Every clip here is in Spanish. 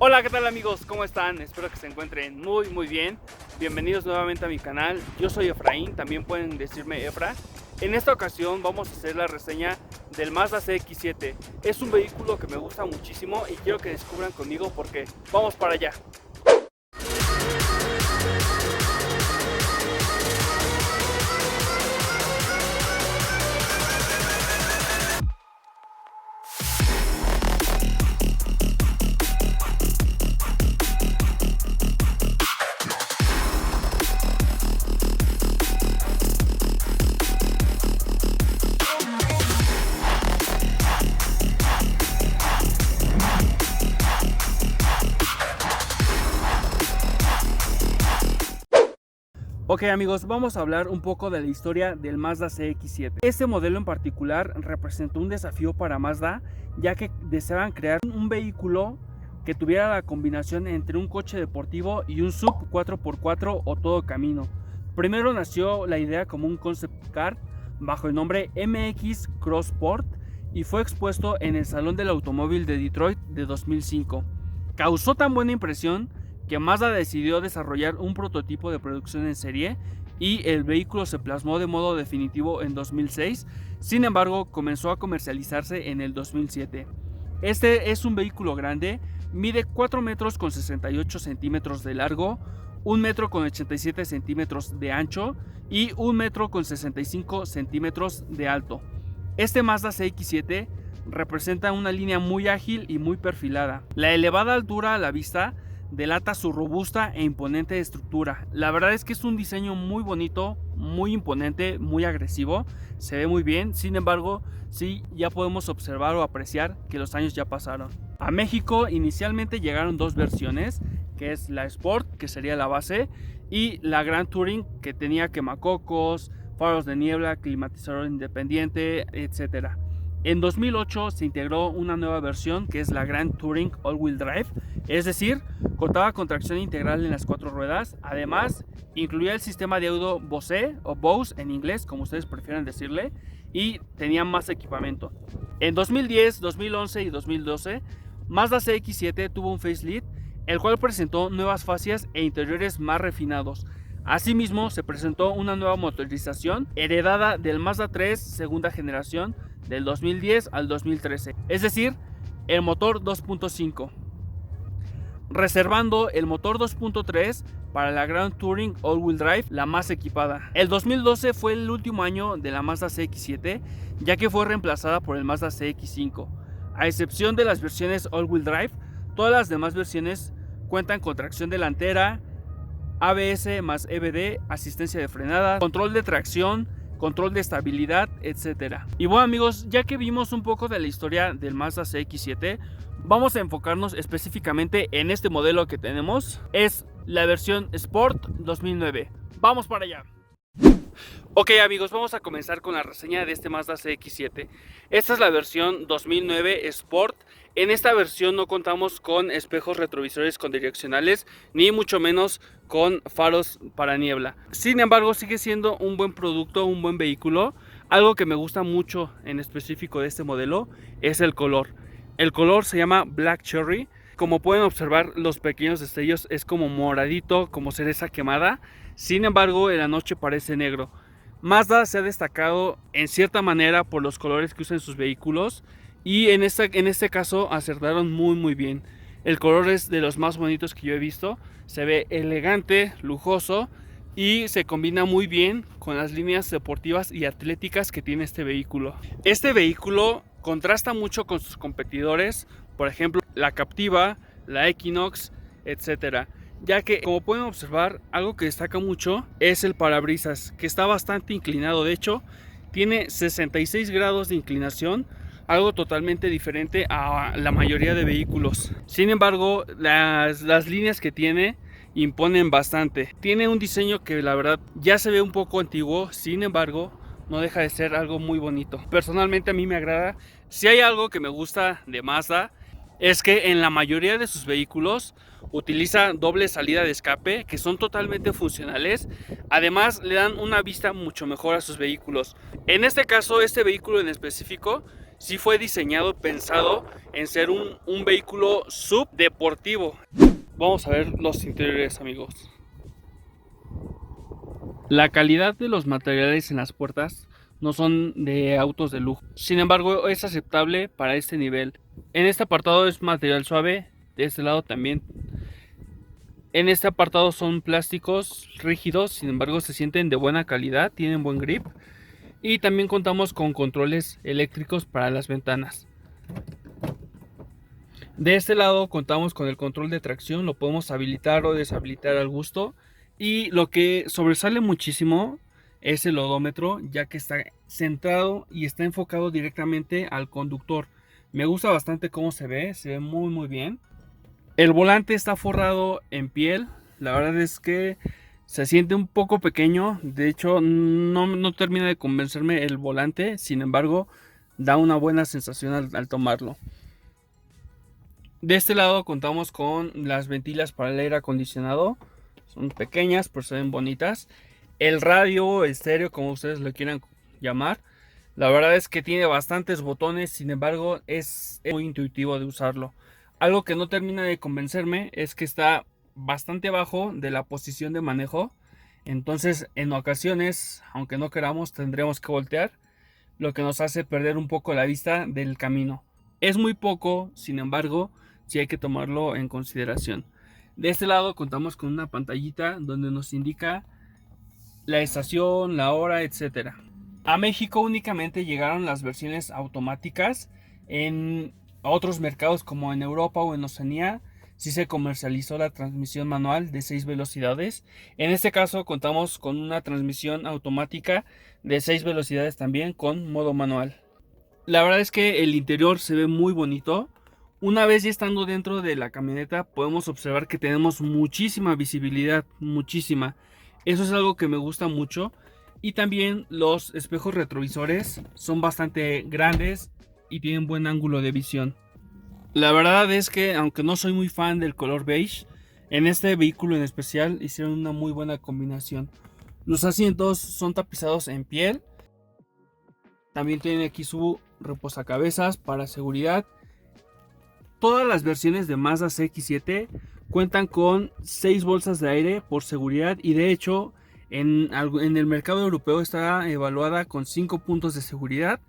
Hola, ¿qué tal amigos? ¿Cómo están? Espero que se encuentren muy bien. Bienvenidos nuevamente a mi canal. Yo soy Efraín, también pueden decirme Efra. En esta ocasión vamos a hacer la reseña del Mazda CX-7. Es un vehículo que me gusta muchísimo y quiero que descubran conmigo porque vamos para allá. Ok amigos, vamos a hablar un poco de la historia del Mazda CX-7. Este modelo en particular representó un desafío para Mazda, ya que deseaban crear un vehículo que tuviera la combinación entre un coche deportivo y un SUV 4x4 o todo camino. Primero nació la idea como un concept car bajo el nombre MX Crossport y fue expuesto en el Salón del Automóvil de Detroit de 2005. Causó tan buena impresión que Mazda decidió desarrollar un prototipo de producción en serie y el vehículo se plasmó de modo definitivo en 2006, sin embargo comenzó a comercializarse en el 2007. Este es un vehículo grande, mide 4 metros con 68 centímetros de largo, 1 metro con 87 centímetros de ancho y 1 metro con 65 centímetros de alto. Este Mazda CX-7 representa una línea muy ágil y muy perfilada. La elevada altura a la vista delata su robusta e imponente estructura. La verdad es que es un diseño muy bonito, muy imponente, muy agresivo, se ve muy bien. Sin embargo, sí, ya podemos observar o apreciar que los años ya pasaron. A México inicialmente llegaron dos versiones, que es la Sport, que sería la base, y la Grand Touring, que tenía quemacocos, faros de niebla, climatizador independiente, etc. En 2008 se integró una nueva versión que es la Grand Touring All-Wheel Drive, es decir, contaba con tracción integral en las 4 ruedas. Además, incluía el sistema de audio Bose o Bose en inglés, como ustedes prefieran decirle, y tenía más equipamiento. En 2010, 2011 y 2012, Mazda CX-7 tuvo un facelift, el cual presentó nuevas fascias e interiores más refinados. Asimismo, se presentó una nueva motorización heredada del Mazda 3 segunda generación del 2010 al 2013, es decir, el motor 2.5, reservando el motor 2.3 para la Grand Touring All-Wheel Drive, la más equipada. El 2012 fue el último año de la Mazda CX-7, ya que fue reemplazada por el Mazda CX-5. A excepción de las versiones All-Wheel Drive, todas las demás versiones cuentan con tracción delantera, ABS más EBD, asistencia de frenada, control de tracción, control de estabilidad, etc. Y bueno amigos, ya que vimos un poco de la historia del Mazda CX-7, vamos a enfocarnos específicamente en este modelo que tenemos. Es la versión Sport 2009. ¡Vamos para allá! Ok amigos, vamos a comenzar con la reseña de este Mazda CX-7. Esta es la versión 2009 Sport. En esta versión no contamos con espejos retrovisores con direccionales, ni mucho menos con faros para niebla. Sin embargo, sigue siendo un buen producto, un buen vehículo. Algo que me gusta mucho en específico de este modelo es el color. El color se llama Black Cherry. Como pueden observar, los pequeños destellos es como moradito, como cereza quemada. Sin embargo, en la noche parece negro. Mazda se ha destacado en cierta manera por los colores que usan sus vehículos, y en este caso acertaron muy bien. El color es de los más bonitos que yo he visto. Se ve elegante, lujoso y se combina muy bien con las líneas deportivas y atléticas que tiene este vehículo. Este vehículo contrasta mucho con sus competidores, por ejemplo la Captiva, la Equinox, etcétera, ya que como pueden observar, algo que destaca mucho es el parabrisas, que está bastante inclinado. De hecho, tiene 66 grados de inclinación, algo totalmente diferente a la mayoría de vehículos. Sin embargo, las líneas que tiene imponen bastante. Tiene un diseño que la verdad ya se ve un poco antiguo, sin embargo no deja de ser algo muy bonito. Personalmente a mí me agrada. Si hay algo que me gusta de Mazda, es que en la mayoría de sus vehículos utiliza doble salida de escape, que son totalmente funcionales. Además le dan una vista mucho mejor a sus vehículos. En este caso, este vehículo en específico sí fue diseñado, pensado en ser un vehículo subdeportivo. Vamos a ver los interiores, amigos. La calidad de los materiales en las puertas no son de autos de lujo, sin embargo es aceptable para este nivel. En este apartado es material suave, de este lado también. En este apartado son plásticos rígidos, sin embargo se sienten de buena calidad, tienen buen grip. Y también contamos con controles eléctricos para las ventanas. De este lado contamos con el control de tracción, lo podemos habilitar o deshabilitar al gusto. Y lo que sobresale muchísimo es el odómetro, ya que está centrado y está enfocado directamente al conductor. Me gusta bastante cómo se ve muy bien. El volante está forrado en piel, la verdad es que se siente un poco pequeño, de hecho no termina de convencerme el volante, sin embargo da una buena sensación al tomarlo. De este lado contamos con las ventilas para el aire acondicionado, son pequeñas pero se ven bonitas. El radio, estéreo, como ustedes lo quieran llamar, la verdad es que tiene bastantes botones, sin embargo es muy intuitivo de usarlo. Algo que no termina de convencerme es que está bastante abajo de la posición de manejo, entonces en ocasiones, aunque no queramos, tendremos que voltear, lo que nos hace perder un poco la vista del camino. Es muy poco, sin embargo, sí hay que tomarlo en consideración. De este lado contamos con una pantallita donde nos indica la estación, la hora, etc. A México únicamente llegaron las versiones automáticas. En otros mercados como en Europa o en Oceanía sí se comercializó la transmisión manual de 6 velocidades. En este caso contamos con una transmisión automática de 6 velocidades también con modo manual. La verdad es que el interior se ve muy bonito. Una vez ya estando dentro de la camioneta podemos observar que tenemos muchísima visibilidad, muchísima. Eso es algo que me gusta mucho. Y también los espejos retrovisores son bastante grandes y tienen buen ángulo de visión. La verdad es que aunque no soy muy fan del color beige, en este vehículo en especial hicieron una muy buena combinación. Los asientos son tapizados en piel. También tiene aquí su reposacabezas para seguridad. Todas las versiones de Mazda CX-7 cuentan con 6 bolsas de aire por seguridad y de hecho en el mercado europeo está evaluada con 5 puntos de seguridad.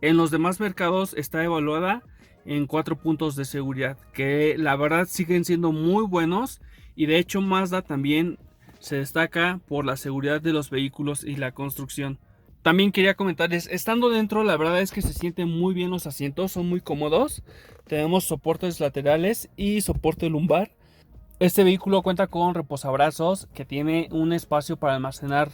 En los demás mercados está evaluada en 4 puntos de seguridad, que la verdad siguen siendo muy buenos, y de hecho Mazda también se destaca por la seguridad de los vehículos y la construcción. También quería comentarles, estando dentro, la verdad es que se sienten muy bien los asientos, son muy cómodos. Tenemos soportes laterales y soporte lumbar. Este vehículo cuenta con reposabrazos, que tiene un espacio para almacenar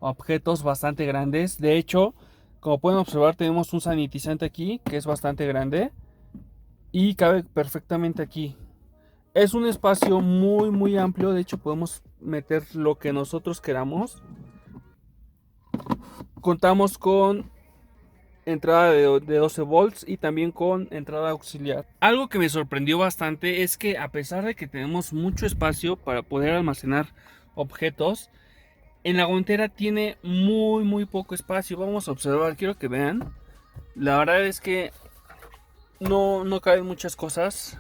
objetos bastante grandes. De hecho, como pueden observar, tenemos un sanitizante aquí que es bastante grande y cabe perfectamente aquí. Es un espacio muy amplio, de hecho podemos meter lo que nosotros queramos. Contamos con entrada de 12 volts y también con entrada auxiliar. Algo que me sorprendió bastante es que a pesar de que tenemos mucho espacio para poder almacenar objetos, en la guantera tiene muy poco espacio. Vamos a observar, quiero que vean. La verdad es que no caben muchas cosas.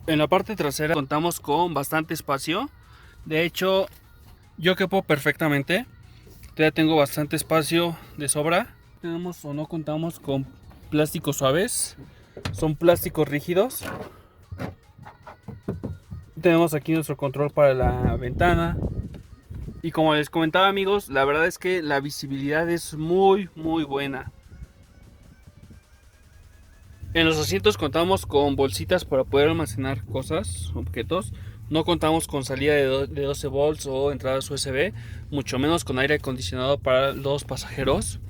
En la parte trasera contamos con bastante espacio. De hecho, yo quepo perfectamente. Ya tengo bastante espacio de sobra. Tenemos o no contamos con plásticos suaves, son plásticos rígidos. Tenemos aquí nuestro control para la ventana. Y como les comentaba, amigos, la verdad es que la visibilidad es muy buena. En los asientos contamos con bolsitas para poder almacenar cosas, objetos. No contamos con salida de 12 volts o entradas USB, mucho menos con aire acondicionado para los pasajeros.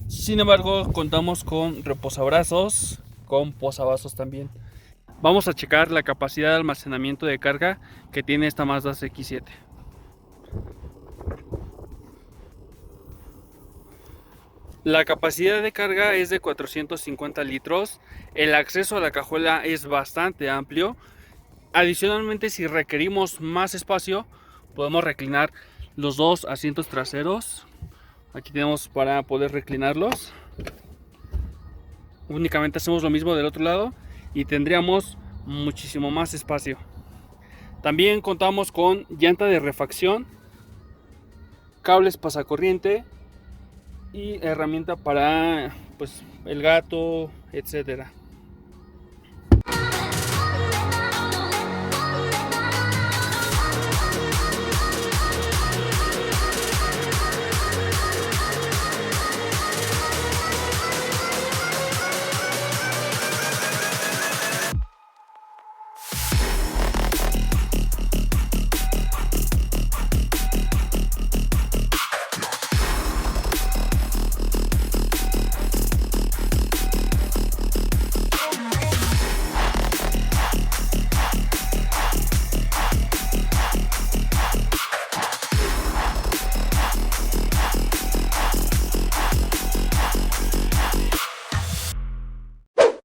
Sin embargo, contamos con reposabrazos, con posavasos también. Vamos a checar la capacidad de almacenamiento de carga que tiene esta Mazda CX-7. La capacidad de carga es de 450 litros. El acceso a la cajuela es bastante amplio. Adicionalmente, si requerimos más espacio, podemos reclinar los dos asientos traseros. Aquí tenemos para poder reclinarlos. Únicamente hacemos lo mismo del otro lado y tendríamos muchísimo más espacio. También contamos con llanta de refacción, cables pasacorriente y herramienta para pues el gato, etcétera.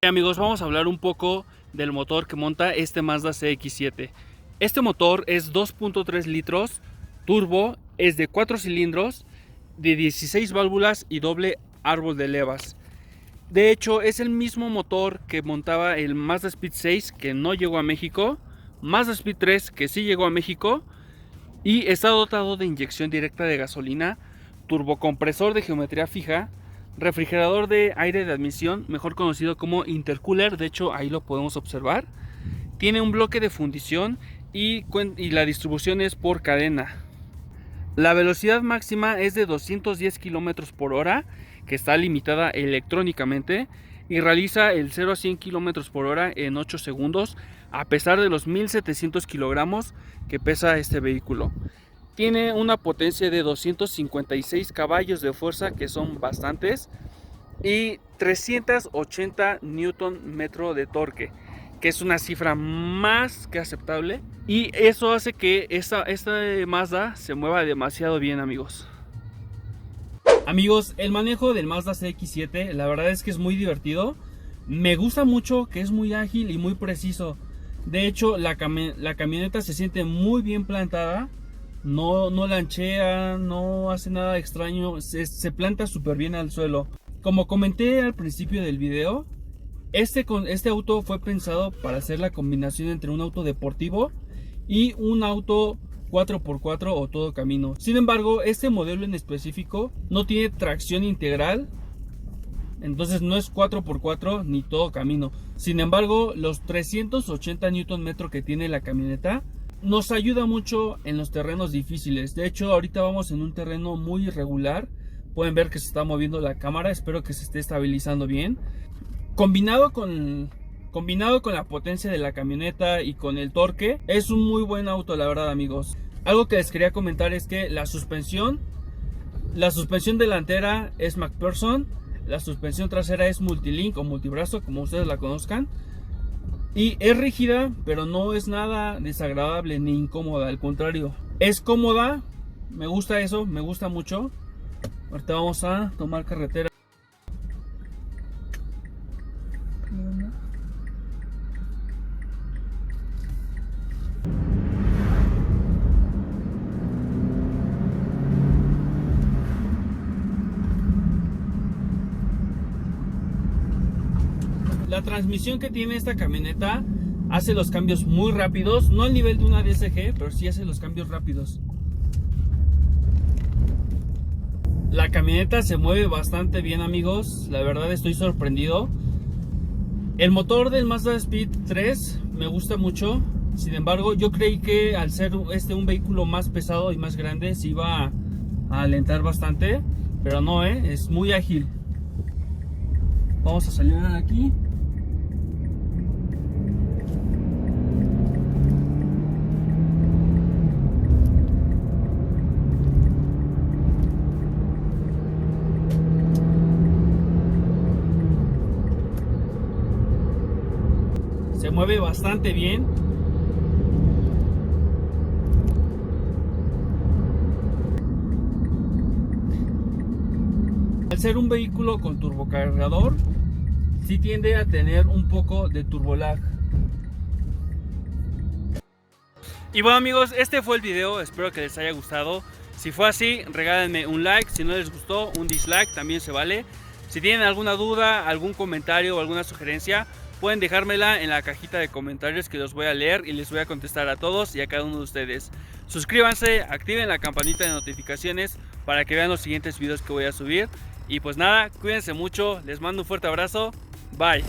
Amigos, vamos a hablar un poco del motor que monta este Mazda CX-7. Este motor es 2.3 litros, turbo, es de 4 cilindros, de 16 válvulas y doble árbol de levas. De hecho, es el mismo motor que montaba el Mazda Speed 6 que no llegó a México, Mazda Speed 3 que sí llegó a México, y está dotado de inyección directa de gasolina, turbocompresor de geometría fija, refrigerador de aire de admisión, mejor conocido como intercooler, de hecho ahí lo podemos observar. Tiene un bloque de fundición y la distribución es por cadena. La velocidad máxima es de 210 km por hora, que está limitada electrónicamente, y realiza el 0 a 100 km por hora en 8 segundos, a pesar de los 1700 kilogramos que pesa este vehículo. Tiene una potencia de 256 caballos de fuerza, que son bastantes, y 380 Nm de torque, que es una cifra más que aceptable, y eso hace que esta Mazda se mueva demasiado bien, amigos. Amigos, el manejo del Mazda CX-7 la verdad es que es muy divertido. Me gusta mucho que es muy ágil y muy preciso. De hecho, la camioneta se siente muy bien plantada. No lanchea, no hace nada extraño, se planta súper bien al suelo. Como comenté al principio del video, este auto fue pensado para hacer la combinación entre un auto deportivo y un auto 4x4 o todo camino. Sin embargo, este modelo en específico no tiene tracción integral, entonces no es 4x4 ni todo camino. Sin embargo, los 380 Nm que tiene la camioneta nos ayuda mucho en los terrenos difíciles. De hecho, ahorita vamos en un terreno muy irregular. Pueden ver que se está moviendo la cámara. Espero que se esté estabilizando bien. Combinado con la potencia de la camioneta y con el torque, es un muy buen auto, la verdad, amigos. Algo que les quería comentar es que la suspensión delantera es MacPherson. La suspensión trasera es multilink o multibrazo, como ustedes la conozcan. Y es rígida, pero no es nada desagradable ni incómoda, al contrario, es cómoda. Me gusta eso, me gusta mucho. Ahorita vamos a tomar carretera. La transmisión que tiene esta camioneta hace los cambios muy rápidos, no al nivel de una DSG, pero sí hace los cambios rápidos. La camioneta se mueve bastante bien, amigos, la verdad estoy sorprendido. El motor del Mazda Speed 3 me gusta mucho. Sin embargo, yo creí que al ser un vehículo más pesado y más grande se iba a alentar bastante, pero no, es muy ágil. Vamos a salir de aquí. Se mueve bastante bien. Al ser un vehículo con turbocargador, sí tiende a tener un poco de turbolag. Y bueno, amigos, este fue el video, espero que les haya gustado. Si fue así, regálenme un like. Si no les gustó, un dislike también se vale. Si tienen alguna duda, algún comentario o alguna sugerencia, pueden dejármela en la cajita de comentarios que los voy a leer y les voy a contestar a todos y a cada uno de ustedes. Suscríbanse, activen la campanita de notificaciones para que vean los siguientes videos que voy a subir. Y pues nada, cuídense mucho, les mando un fuerte abrazo, bye.